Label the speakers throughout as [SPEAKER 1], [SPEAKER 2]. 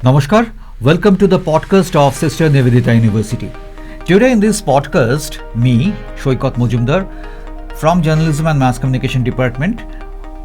[SPEAKER 1] Namaskar, welcome to the podcast of Sister Nivedita University. Today in this podcast, me, Shoykot Mujumdar, from Journalism and Mass Communication Department,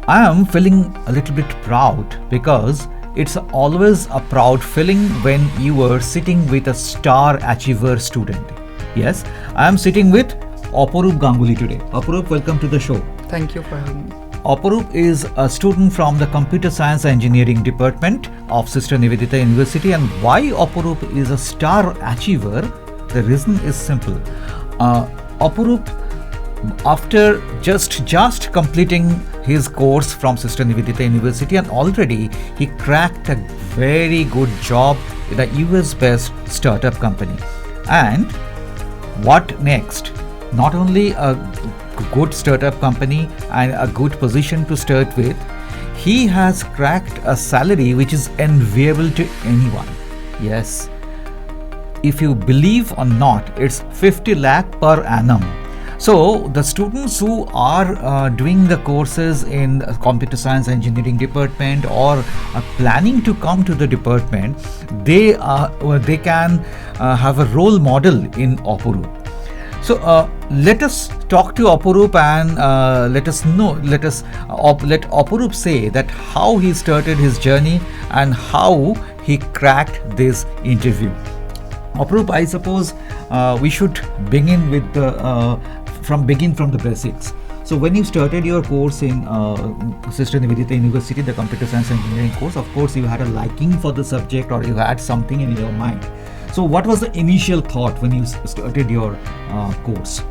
[SPEAKER 1] I am feeling a little bit proud because it's always a proud feeling when you are sitting with a star achiever student. Yes, I am sitting with Aparup Ganguly today. Aparup, welcome to the show.
[SPEAKER 2] Thank you for having me.
[SPEAKER 1] Aparup is a student from the Computer Science Engineering Department of Sister Nivedita University, and why Aparup is a star achiever, the reason is simple. Aparup, after just completing his course from Sister Nivedita University, and already he cracked a very good job with a US-based startup company. And what next? Not only a good startup company and a good position to start with, he has cracked a salary which is enviable to anyone. Yes, if you believe or not, it's 50 lakh per annum. So the students who are doing the courses in computer science engineering department or planning to come to the department, they can have a role model in Aparup. So let us talk to Aparup and let Aparup say that how he started his journey and how he cracked this interview. Aparup, I suppose we should begin with from the basics. So when you started your course in Sister Nivedita University, the computer science engineering course, of course you had a liking for the subject or you had something in your mind. So what was the initial thought when you started your course?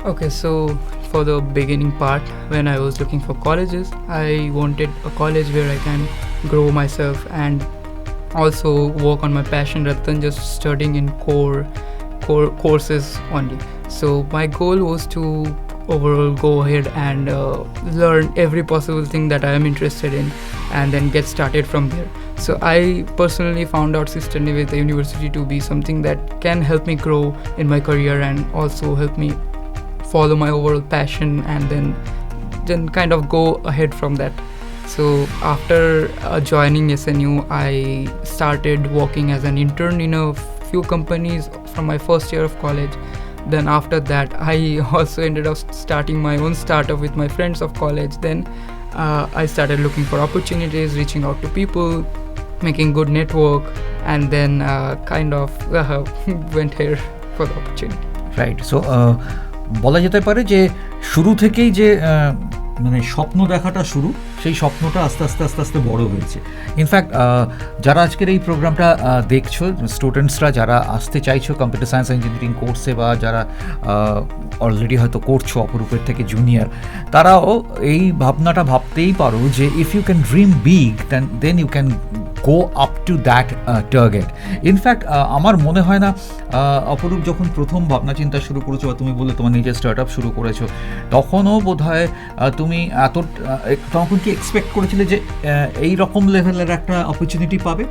[SPEAKER 2] Okay, so for the beginning part, when I was looking for colleges, I wanted a college where I can grow myself and also work on my passion rather than just studying in core courses only. So my goal was to overall go ahead and learn every possible thing that I am interested in and then get started from there. So I personally found out Sister Nivedita University to be something that can help me grow in my career and also help me follow my overall passion and then kind of go ahead from that. So after joining SNU, I started working as an intern in a few companies from my first year of college. Then after that, I also ended up starting my own startup with my friends of college. Then I started looking for opportunities, reaching out to people, making good network, and then kind of went here for the opportunity.
[SPEAKER 1] Right. So বলা যেতে পারে যে শুরু থেকেই যে মানে স্বপ্ন দেখাটা শুরু, সেই স্বপ্নটা আস্তে আস্তে বড় হয়েছে। ইনফ্যাক্ট যারা আজকের এই প্রোগ্রামটা দেখছো, স্টুডেন্টসরা যারা আসতে চাইছো কম্পিউটার সায়েন্স ইঞ্জিনিয়ারিং কোর্সে বা যারা অলরেডি হয়তো করছো অপরূপের থেকে জুনিয়র, তারাও এই ভাবনাটা ভাবতেই পারো যে if you can dream big then you can go up to that target. In fact আমার মনে হয় না অপরূপ যখন প্রথম ভাবনা চিন্তা শুরু করেছো বা তুমি বললে তোমার নিজের স্টার্ট আপ শুরু করেছো, তখনও বোধ হয় তুমি তখন কি এক্সপেক্ট করেছিলে যে এই রকম লেভেলের একটা অপরচুনিটি পাবে?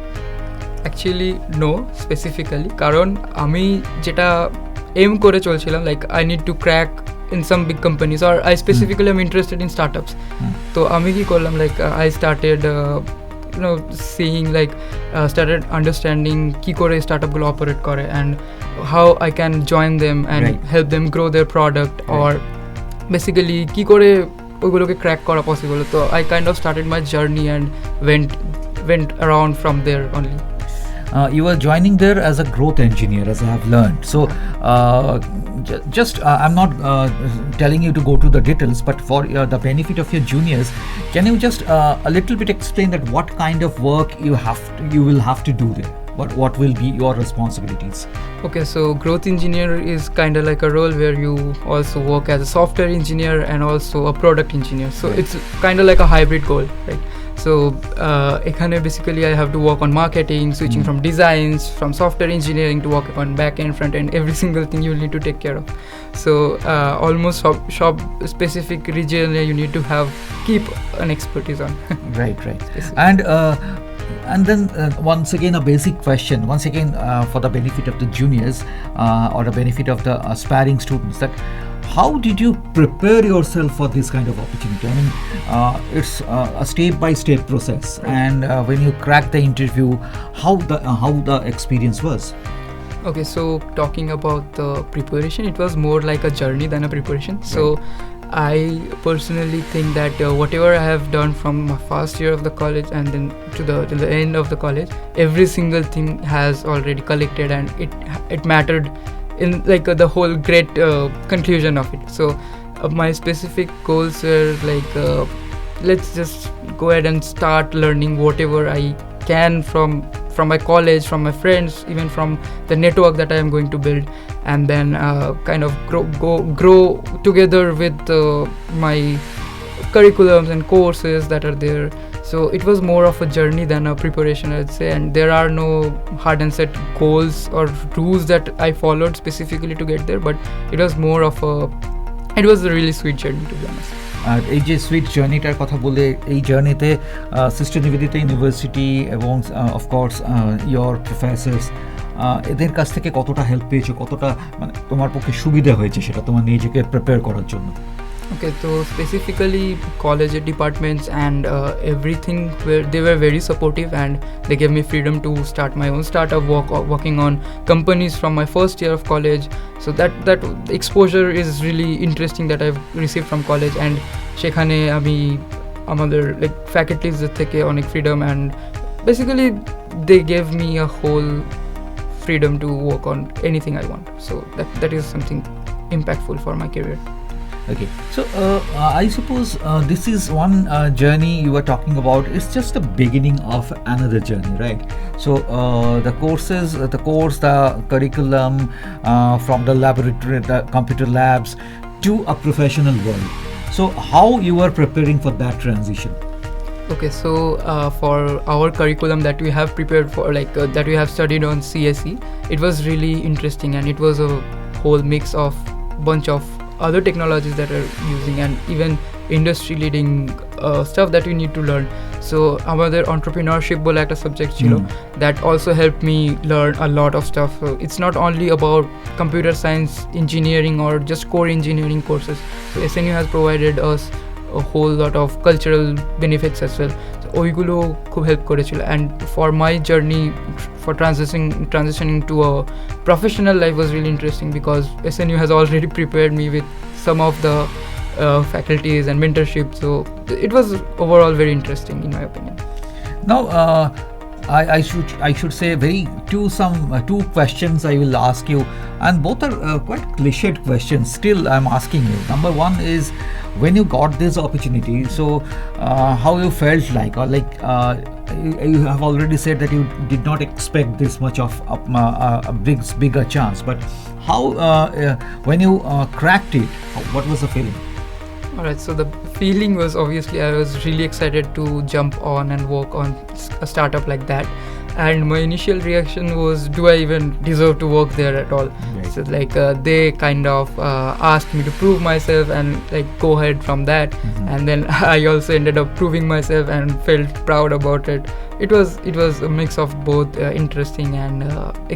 [SPEAKER 2] অ্যাকচুয়ালি নো স্পেসিফিক্যালি, কারণ আমি যেটা এম করে চলছিলাম, like I need to crack in some big companies, or I specifically am interested in startups. তো আমি কি করলাম, like I started seeing, like started understanding কি করে স্টার্টআপগুলো অপারেট করে and how I can join them and help them grow their product, or basically কি করে ওইগুলোকে crack করা পসিবল। তো I kind of started my journey and went around from there only.
[SPEAKER 1] You are joining there as a growth engineer, as I have learned. So I'm not telling you to go to the details, but for the benefit of your juniors, can you just a little bit explain that what kind of work you will have to do there? What will be your responsibilities?
[SPEAKER 2] Okay, so growth engineer is kind of like a role where you also work as a software engineer and also a product engineer. So it's kind of like a hybrid goal, right? So ekhane basically I have to work on marketing, switching from designs, from software engineering to work on back end, front end, every single thing you will need to take care of. So almost shop specific region you need to keep an expertise on.
[SPEAKER 1] Right. And And then once again a basic question, once again for the benefit of the juniors or the benefit of the aspiring students, that how did you prepare yourself for this kind of opportunity? I mean, it's a step-by-step process, and when you crack the interview, how the experience was?
[SPEAKER 2] Okay, so talking about the preparation, it was more like a journey than a preparation. So I personally think that whatever I have done from my first year of the college and then to the end of the college, every single thing has already collected, and it mattered in like the whole great conclusion of it. So my specific goals were like let's just go ahead and start learning whatever I can from my college, from my friends, even from the network that I am going to build, and then kind of grow together with my curriculums and courses that are there. So it was more of a journey than a preparation, I'd say, and there are no hard and set goals or rules that I followed specifically to get there, but it was more of it was a really sweet journey, to be honest.
[SPEAKER 1] এই যে sweet জার্নিটার কথা বলে, এই জার্নিতে sister Nivedita university এবং of course your Professor's এদের কাছ থেকে কতটা হেল্প পেয়েছো, কতটা মানে তোমার পক্ষে সুবিধা হয়েছে সেটা তোমার নিজেকে প্রিপেয়ার করার জন্য?
[SPEAKER 2] Okay, so specifically college departments and everything, they were very supportive, and they gave me freedom to start my own startup, working on companies from my first year of college. So that exposure is really interesting that I've received from college, and সেখানে আমি আমাদের like faculties থেকে অনেক freedom, and basically they gave me a whole freedom to work on anything I want. So that is something impactful for my career.
[SPEAKER 1] Okay, so I suppose this is one journey you were talking about. It's just the beginning of another journey, right? So the courses, the curriculum from the laboratory, the computer labs to a professional world. So how you are preparing for that transition?
[SPEAKER 2] Okay, so for our curriculum that we have prepared for, like that we have studied on CSE, it was really interesting, and it was a whole mix of bunch of other technologies that are using, and even industry leading stuff that we need to learn. So আমাদের entrepreneurship বলে একটা subject ছিল that also helped me learn a lot of stuff. So it's not only about computer science engineering or just core engineering courses. So SNU has provided us a whole lot of cultural benefits as well. So ওইগুলো খুব help করেছিল, and for my journey for transitioning to a professional life was really interesting, because SNU has already prepared me with some of the faculties and mentorship. So it was overall very interesting in my opinion.
[SPEAKER 1] Now I should say two questions I will ask you, and both are quite cliched questions. Still I'm asking you. Number one is, when you got this opportunity, so how you felt like, or like you have already said that you did not expect this much of a bigger chance, but how when you cracked it, what was the feeling?
[SPEAKER 2] Alright, so the feeling was, obviously I was really excited to jump on and work on a startup like that, and my initial reaction was, do I even deserve to work there at all?
[SPEAKER 1] Right.
[SPEAKER 2] So like they kind of asked me to prove myself and like go ahead from that, and then I also ended up proving myself and felt proud about it. It was a mix of both interesting and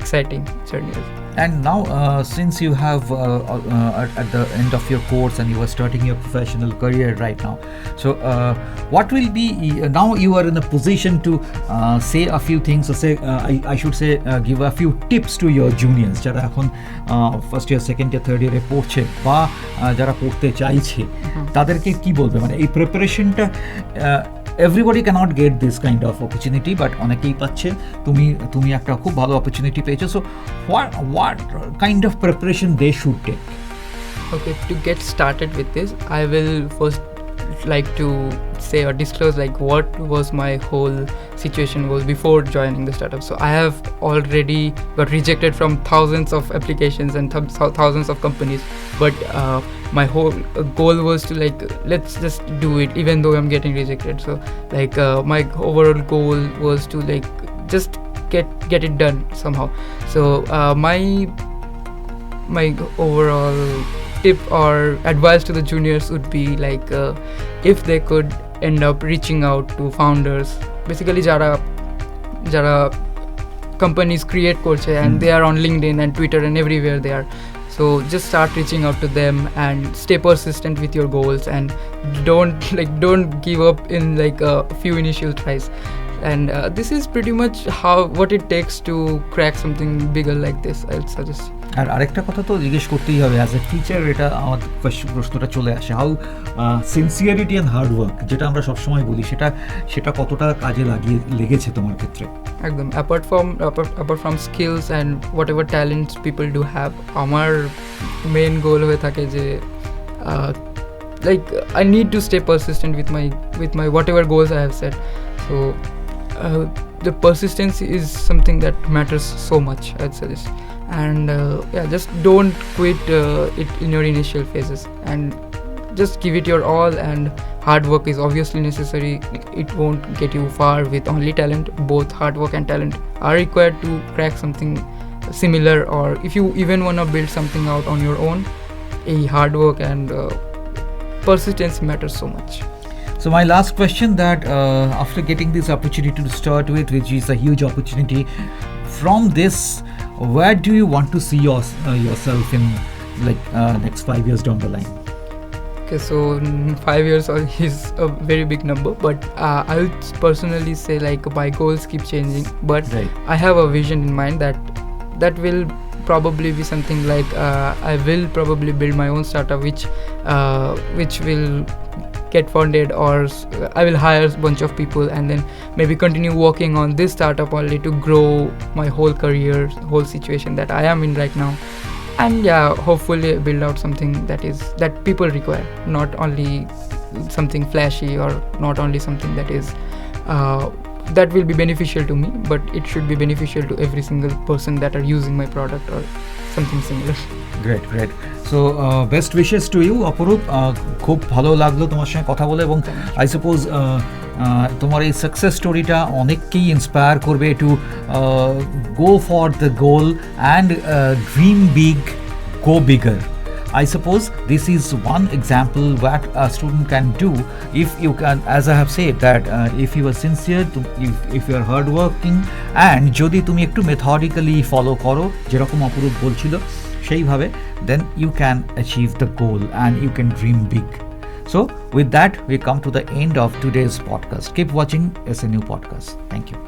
[SPEAKER 2] exciting journeys.
[SPEAKER 1] And now since you have at the end of your course and you are starting your professional career right now, so what will be now you are in a position to say a few things, or say I should say give a few tips to your juniors যারা এখন first year, second year, third ইয়ারে পড়ছে বা যারা পড়তে চাইছে, তাদেরকে কি বলবে? মানে এই প্রিপারেশনটা everybody cannot get this kind of opportunity, but অনেকেই পাচ্ছে, তুমি একটা খুব ভালো opportunity পেয়েছো. So what kind of preparation they should take?
[SPEAKER 2] Okay, to get started with this, I will first like to say or disclose like what was my whole situation was before joining the startup. So I have already got rejected from thousands of applications and thousands of companies, but my whole goal was to like, let's just do it even though I'm getting rejected. So like my overall goal was to like just get it done somehow. So my overall tip or advice to the juniors would be like if they could end up reaching out to founders, basically jara যারা companies create করছে and they are on LinkedIn and Twitter and everywhere they are. So just start reaching out to them and stay persistent with your goals and don't give up in like a few initial tries. And this is pretty much what it takes to crack something bigger like this, I'll suggest.
[SPEAKER 1] আর আরেকটা কথা তো জিজ্ঞেস করতেই হবে, as a teacher এটা আমার প্রশ্নটা চলে আসে, how sincerity and hard work যেটা আমরা সবসময় বলি সেটা কতটা কাজে লেগেছে তোমার ক্ষেত্রে?
[SPEAKER 2] একদম, apart from skills and whatever talents people do have, আমার মেন গোল হয়ে থাকে যে like I need to stay persistent with my whatever goals I have set. So the persistence is something that matters so much, I'd suggest. And just don't quit it in your initial phases and just give it your all. And hard work is obviously necessary. It won't get you far with only talent. Both hard work and talent are required to crack something similar, or if you even want to build something out on your own, hard work and persistence matters so much.
[SPEAKER 1] So my last question, that after getting this opportunity to start with, which is a huge opportunity, from this, where do you want to see yourself in like next 5 years down the line?
[SPEAKER 2] Okay, so 5 years is a very big number, but I would personally say like my goals keep changing, but
[SPEAKER 1] right.
[SPEAKER 2] I have a vision in mind that will probably be something like I will probably build my own startup which will get funded, or I will hire a bunch of people and then maybe continue working on this startup only to grow my whole career, whole situation that I am in right now. And hopefully build out something that people require, not only something flashy or not only something that is that will be beneficial to me, but it should be beneficial to every single person that are using my product or something similar.
[SPEAKER 1] Great. So best wishes to you, Aparup. খুব ভালো লাগলো তোমার সঙ্গে কথা বলে, এবং I suppose তোমার এই সাকসেস স্টোরিটা অনেককেই ইন্সপায়ার করবে to go for the goal and dream big, go bigger. I suppose this is one example what a student can do if you can, as I have said, that if you are sincere, if you are hardworking, and যদি তুমি একটু methodically follow করো যেরকম অপরূপ বলছিল সেইভাবে, then you can achieve the goal and you can dream big. So with that we come to the end of today's podcast. Keep watching SNU podcast. Thank you.